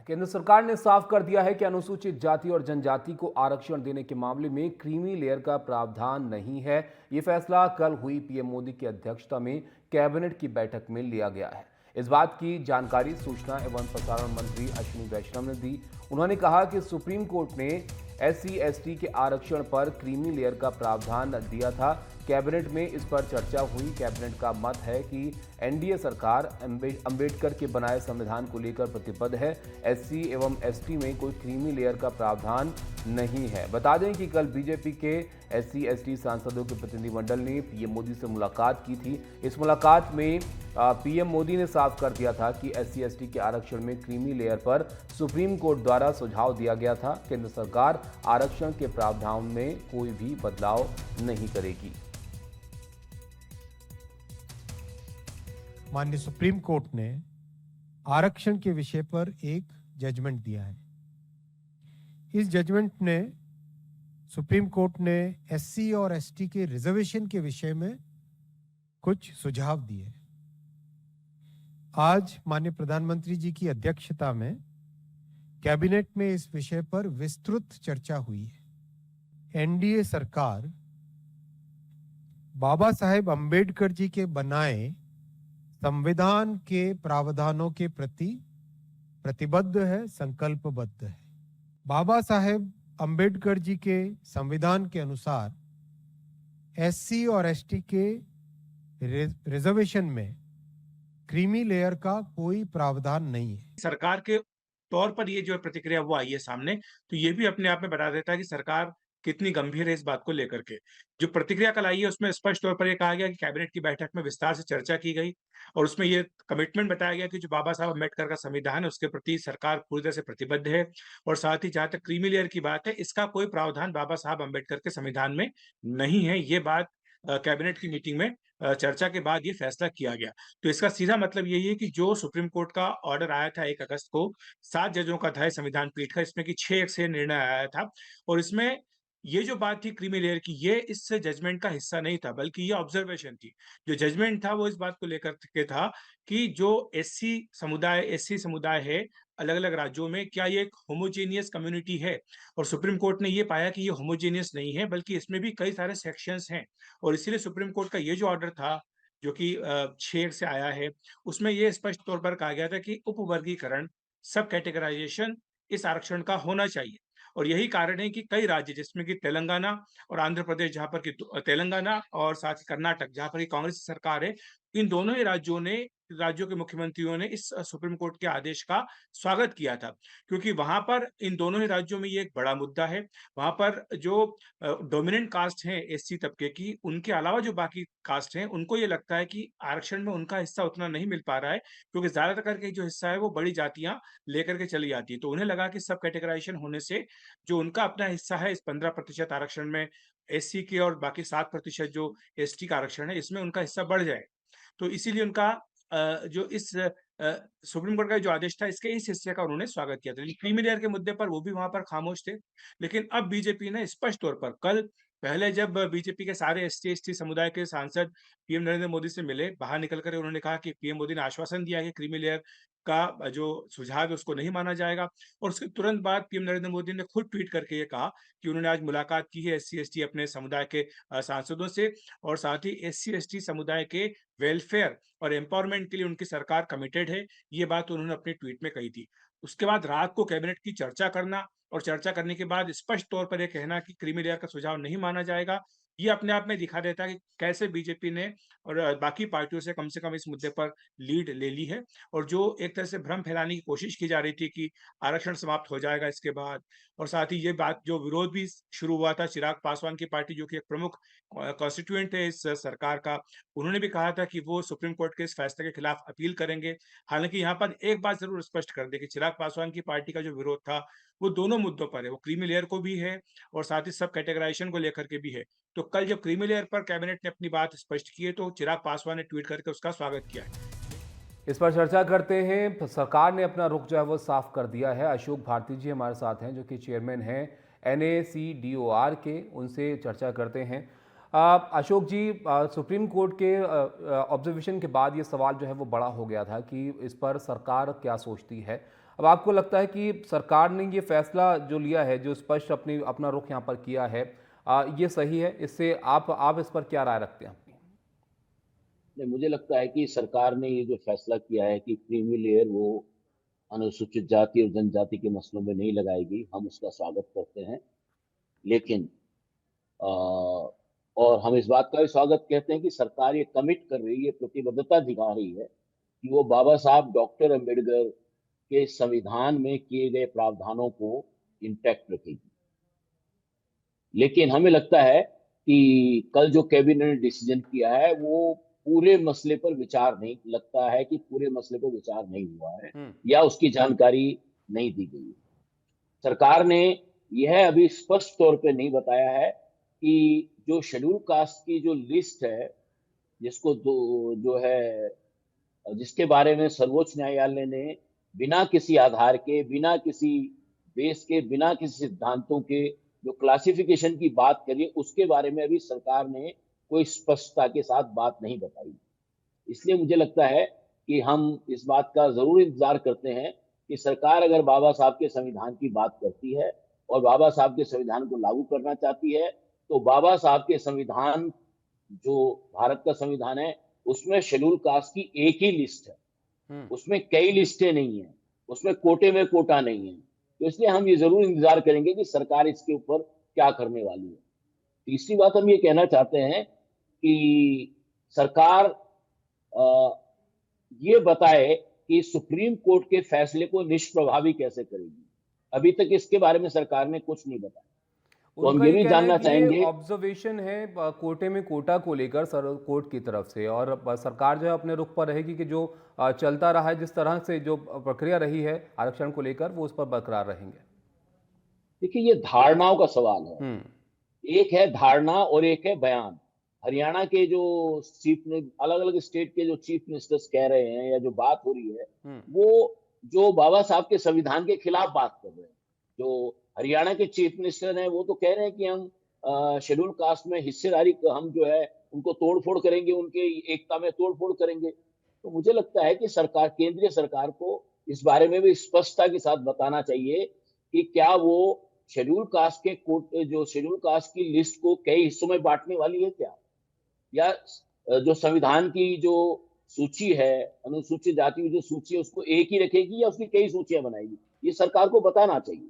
केंद्र सरकार ने साफ कर दिया है कि अनुसूचित जाति और जनजाति को आरक्षण देने के मामले में क्रीमी लेयर का प्रावधान नहीं है। ये फैसला कल हुई पीएम मोदी की अध्यक्षता में कैबिनेट की बैठक में लिया गया है। इस बात की जानकारी सूचना एवं प्रसारण मंत्री अश्विनी वैष्णव ने दी। उन्होंने कहा कि सुप्रीम कोर्ट ने SC/ST के आरक्षण पर क्रीमी लेयर का प्रावधान दिया था। कैबिनेट में इस पर चर्चा हुई। कैबिनेट का मत है कि एनडीए सरकार अंबेडकर के बनाए संविधान को लेकर प्रतिबद्ध है। SC एवं ST में कोई क्रीमी लेयर का प्रावधान नहीं है। बता दें कि कल बीजेपी के SC/ST सांसदों के प्रतिनिधिमंडल ने पीएम मोदी से मुलाकात की थी। इस मुलाकात में पीएम मोदी ने साफ कर दिया था कि SC/ST के आरक्षण में क्रीमी लेयर पर सुप्रीम कोर्ट द्वारा सुझाव दिया गया था। केंद्र सरकार आरक्षण के प्रावधान में कोई भी बदलाव नहीं करेगी। माननीय सुप्रीम कोर्ट ने आरक्षण के विषय पर एक जजमेंट दिया है। इस जजमेंट ने सुप्रीम कोर्ट ने SC और ST के रिजर्वेशन के विषय में कुछ सुझाव दिए। आज माननीय प्रधानमंत्री जी की अध्यक्षता में कैबिनेट में इस विषय पर विस्तृत चर्चा हुई है। एनडीए सरकार बाबा साहेब अंबेडकर जी के बनाए संविधान के प्रावधानों के प्रति प्रतिबद्ध है, संकल्पबद्ध है। बाबा साहेब अंबेडकर जी के संविधान के अनुसार SC और ST के रिजर्वेशन में क्रीमी लेयर का कोई प्रावधान नहीं है। सरकार के तौर पर ये जो प्रतिक्रिया वो आई है सामने, तो ये भी अपने आप में बता देता है कि सरकार कितनी गंभीर है इस बात को लेकर के। जो प्रतिक्रिया कल आई है उसमें स्पष्ट तौर पर ये कहा गया कि कैबिनेट की बैठक में विस्तार से चर्चा की गई और उसमें ये कमिटमेंट बताया गया कि जो बाबा साहब अम्बेडकर का संविधान है उसके प्रति सरकार पूरी तरह से प्रतिबद्ध है और साथ ही जहाँ तक क्रीमी लेयर की बात है, इसका कोई प्रावधान बाबा साहब अम्बेडकर के संविधान में नहीं है। ये बात कैबिनेट की मीटिंग में चर्चा के बाद ये फैसला किया गया। तो इसका सीधा मतलब यही है कि जो सुप्रीम कोर्ट का ऑर्डर आया था 1 अगस्त को 7 जजों का था संविधान पीठ का, इसमें कि 6-1 से निर्णय आया था और इसमें ये जो बात थी क्रीमी लेयर की, ये इस जजमेंट का हिस्सा नहीं था, बल्कि ये ऑब्जर्वेशन थी। जो जजमेंट था वो इस बात को लेकर के था कि जो SC समुदाय है अलग-अलग राज्यों में, क्या ये एक होमोजेनियस कम्युनिटी है? और सुप्रीम कोर्ट ने ये पाया कि ये होमोजेनियस नहीं है, बल्कि इसमें भी कई सारे सेक्शंस हैं और इसीलिए सुप्रीम कोर्ट का ये जो ऑर्डर था, जो कि 6 से आया है, उसमें ये स्पष्ट तौर पर कहा गया था कि उपवर्गीकरण, सब कैटेगराइजेशन इस आरक्षण का होना चाहिए। और यही कारण है कि कई राज्य जिसमें कि तेलंगाना और आंध्र प्रदेश जहाँ पर कि तेलंगाना और साथ ही कर्नाटक जहाँ पर कि कांग्रेस की सरकार है, इन दोनों ही राज्यों के मुख्यमंत्रियों ने इस सुप्रीम कोर्ट के आदेश का स्वागत किया था। क्योंकि वहाँ पर इन दोनों ही राज्यों में ये एक बड़ा मुद्दा है। वहाँ पर जो डोमिनेंट कास्ट हैं SC तबके की, उनके अलावा जो बाकी कास्ट हैं, उनको ये लगता है कि आरक्षण में उनका हिस्सा उतना नहीं मिल पा रहा है, क्योंकि ज़्यादातर करके जो हिस्सा है वो बड़ी जातियाँ लेकर के चली जाती है। तो उन्हें लगा कि सब कैटेगराइज़ेशन होने से जो उनका अपना हिस्सा है इस 15% आरक्षण में SC के और बाकी 7% जो ST का आरक्षण है, इसमें उनका हिस्सा बढ़ जाए। तो इसीलिए उनका जो इस सुप्रीम कोर्ट का जो आदेश था इसके इस हिस्से का उन्होंने स्वागत किया था। लेकिन क्रीमी लेयर के मुद्दे पर वो भी वहाँ पर खामोश थे। लेकिन अब बीजेपी ने स्पष्ट तौर पर कल पहले जब बीजेपी के सारे SC/ST समुदाय के सांसद पीएम नरेंद्र मोदी से मिले, बाहर निकल कर उन्होंने कहा कि पीएम मोदी ने आश्वासन दिया है कि क्रीमी लेयर का जो सुझाव है उसको नहीं माना जाएगा और उसके तुरंत बाद पीएम नरेंद्र मोदी ने खुद ट्वीट करके ये कहा कि उन्होंने आज मुलाकात की है SC/ST अपने समुदाय के सांसदों से और साथ ही SC/ST समुदाय के वेलफेयर और एम्पावरमेंट के लिए उनकी सरकार कमिटेड है। ये बात उन्होंने अपने ट्वीट में कही थी। उसके बाद रात को कैबिनेट की चर्चा करना और चर्चा करने के बाद स्पष्ट तौर पर ये कहना कि क्रीमी लेयर का सुझाव नहीं माना जाएगा, ये अपने आप में दिखा देता है कि कैसे बीजेपी ने और बाकी पार्टियों से कम इस मुद्दे पर लीड ले ली है और जो एक तरह से भ्रम फैलाने की कोशिश की जा रही थी कि आरक्षण समाप्त हो जाएगा इसके बाद और साथ ही ये बात जो विरोध भी शुरू हुआ था चिराग पासवान की पार्टी जो कि एक प्रमुख कॉन्स्टिट्यूएंट है इस सरकार का, उन्होंने भी कहा था कि वो सुप्रीम कोर्ट के इस फैसले के खिलाफ अपील करेंगे। हालाँकि यहाँ पर एक बात ज़रूर स्पष्ट कर दें कि चिराग पासवान की पार्टी का जो विरोध था, वो दोनों मुद्दों पर है। वो क्रीमी लेयर को भी है और साथ ही सब कैटेगराइजेशन को लेकर के भी है। तो कल जब क्रीमी लेयर पर कैबिनेट ने अपनी बात स्पष्ट की है, तो चिराग पासवान ने ट्वीट करके उसका स्वागत किया है। इस पर चर्चा करते हैं। सरकार ने अपना रुख जो है वो साफ कर दिया है। अशोक भारती जी हमारे साथ हैं जो कि चेयरमैन हैं NACDOR के, उनसे चर्चा करते हैं। अशोक जी, सुप्रीम कोर्ट के ऑब्जर्वेशन के बाद ये सवाल जो है वो बड़ा हो गया था कि इस पर सरकार क्या सोचती है। अब आपको लगता है कि सरकार ने ये फैसला जो लिया है, जो स्पष्ट अपना रुख यहाँ पर किया है, ये सही है? इससे आप इस पर क्या राय रखते हैं अपनी? नहीं, मुझे लगता है कि सरकार ने ये जो फैसला किया है कि क्रीमी लेयर वो अनुसूचित जाति और जनजाति के मसलों में नहीं लगाएगी, हम उसका स्वागत करते हैं। लेकिन अ, और हम इस बात का भी स्वागत कहते हैं कि सरकार ये कमिट कर रही है, प्रतिबद्धता दिखा रही है कि वो बाबा साहब डॉक्टर अंबेडकर के संविधान में किए गए प्रावधानों को इंटैक्ट रखेगी। लेकिन हमें लगता है कि कल जो कैबिनेट ने डिसीजन किया है वो पूरे मसले पर विचार नहीं, लगता है कि पूरे मसले पर विचार नहीं हुआ है हुँ, या उसकी जानकारी नहीं दी गई है। सरकार ने यह अभी स्पष्ट तौर पे नहीं बताया है कि जो शेड्यूल कास्ट की जो लिस्ट है, जिसको दो जो है जिसके बारे में सर्वोच्च न्यायालय ने बिना किसी आधार के, बिना किसी बेस के, बिना किसी सिद्धांतों के जो क्लासिफिकेशन की बात करी, उसके बारे में अभी सरकार ने कोई स्पष्टता के साथ बात नहीं बताई। इसलिए मुझे लगता है कि हम इस बात का जरूर इंतजार करते हैं कि सरकार अगर बाबा साहब के संविधान की बात करती है और बाबा साहब के संविधान को लागू करना चाहती है, तो बाबा साहब के संविधान, जो भारत का संविधान है, उसमें शेड्यूल कास्ट की एक ही लिस्ट है, हुँ। उसमें कई लिस्टें नहीं है, उसमें कोटे में कोटा नहीं है। तो इसलिए हम ये जरूर इंतजार करेंगे कि सरकार इसके ऊपर क्या करने वाली है। तीसरी बात हम ये कहना चाहते हैं कि सरकार अ, ये बताए कि सुप्रीम कोर्ट के फैसले को निष्प्रभावी कैसे करेगी। अभी तक इसके बारे में सरकार ने कुछ नहीं बताया। तो हम उनका ये ये भी कहना है जानना कि ये चाहेंगे। ऑब्जर्वेशन है कोटे में कोटा को लेकर कोर्ट की तरफ से, और सरकार जो है अपने रुख पर रहेगी कि जो चलता रहा है, जिस तरह से जो प्रक्रिया रही है आरक्षण को लेकर, वो उस पर बरकरार रहेंगे। देखिए, ये धारणाओं का सवाल है। हम्म। एक है धारणा और एक है बयान। हरियाणा के जो चीफ, अलग अलग स्टेट के जो चीफ मिनिस्टर्स कह रहे हैं या जो बात हो रही है, हम्म। वो जो बाबा साहब के संविधान के खिलाफ बात कर रहे हैं। जो हरियाणा के चीफ मिनिस्टर हैं वो तो कह रहे हैं कि हम शेड्यूल कास्ट में हिस्सेदारी हम जो है उनको तोड़ फोड़ करेंगे, उनके एकता में तोड़ फोड़ करेंगे। तो मुझे लगता है कि सरकार, केंद्रीय सरकार को इस बारे में भी स्पष्टता के साथ बताना चाहिए कि क्या वो शेड्यूल कास्ट के कोट, जो शेड्यूल कास्ट की लिस्ट को कई हिस्सों में बांटने वाली है क्या, या जो संविधान की जो सूची है, अनुसूचित जाति की जो सूची है, उसको एक ही रखेगी या उसकी कई सूचियां बनाएगी। ये सरकार को बताना चाहिए।